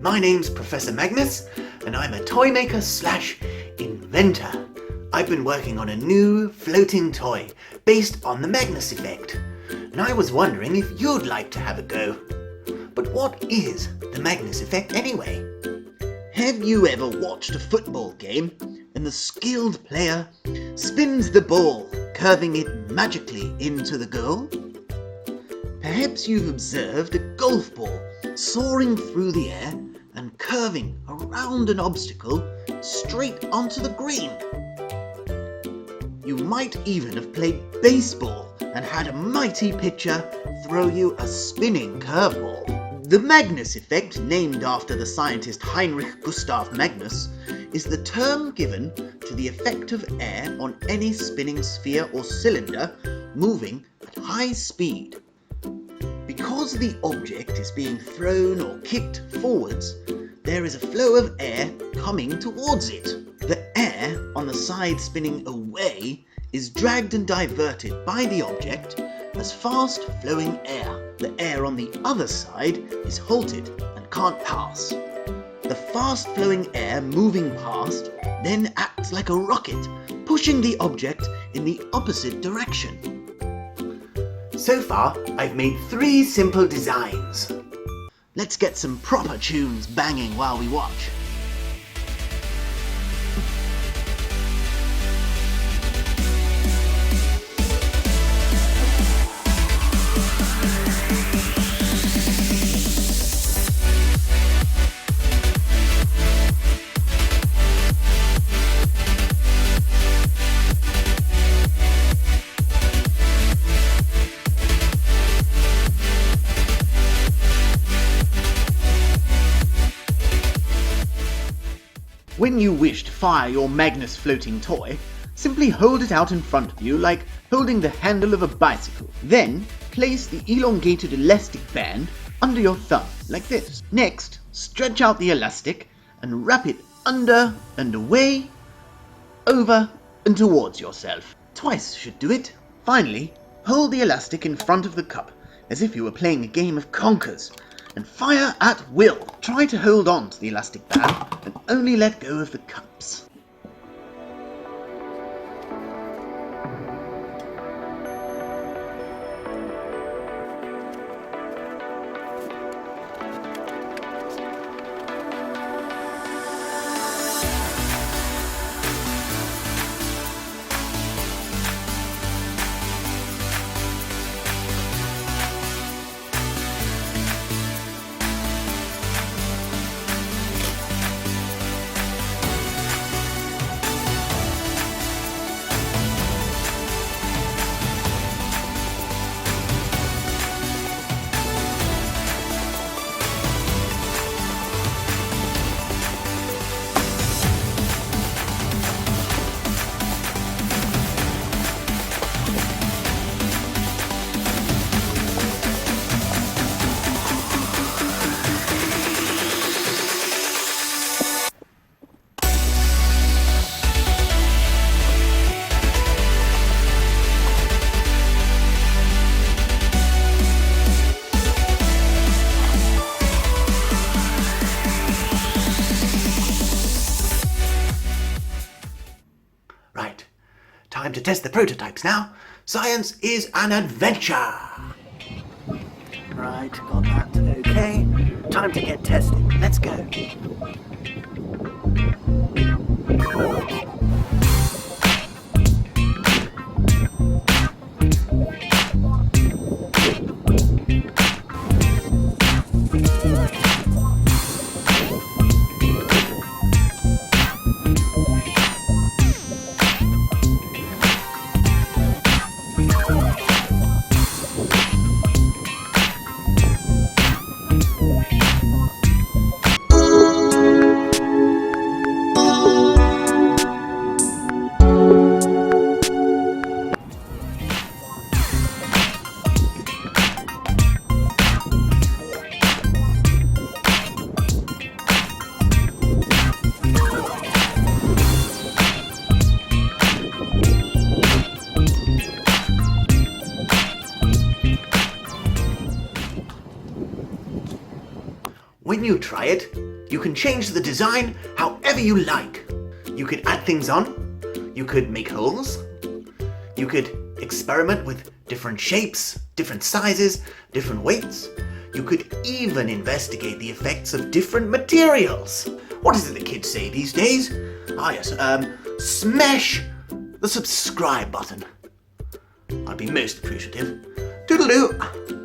My name's Professor Magnus, and I'm a toy maker slash inventor. I've been working on a new floating toy based on the Magnus effect, and I was wondering if you'd like to have a go. But what is the Magnus effect anyway? Have you ever watched a football game and the skilled player spins the ball, curving it magically into the goal? Perhaps you've observed a golf ball soaring through the air and curving around an obstacle straight onto the green. You might even have played baseball and had a mighty pitcher throw you a spinning curveball. The Magnus effect, named after the scientist Heinrich Gustav Magnus, is the term given to the effect of air on any spinning sphere or cylinder moving at high speed. Because the object is being thrown or kicked forwards, there is a flow of air coming towards it. The air on the side spinning away is dragged and diverted by the object as fast-flowing air. The air on the other side is halted and can't pass. The fast-flowing air moving past then acts like a rocket, pushing the object in the opposite direction. So far, I've made 3 simple designs. Let's get some proper tunes banging while we watch. When you wish to fire your Magnus floating toy, simply hold it out in front of you like holding the handle of a bicycle. Then place the elongated elastic band under your thumb, like this. Next, stretch out the elastic and wrap it under and away, over and towards yourself. Twice should do it. Finally, hold the elastic in front of the cup, as if you were playing a game of conkers, and fire at will. Try to hold on to the elastic band and only let go of the cups. Right, time to test the prototypes now. Science is an adventure. Right, got that okay. Time to get tested. Let's go. When you try it, You can change the design however you like. You could add things on. You could make holes. You could experiment with different shapes, different sizes, different weights. You could even investigate the effects of different materials. What is it the kids say these days? Ah yes, smash the subscribe button. I'd be most appreciative. Toodaloo!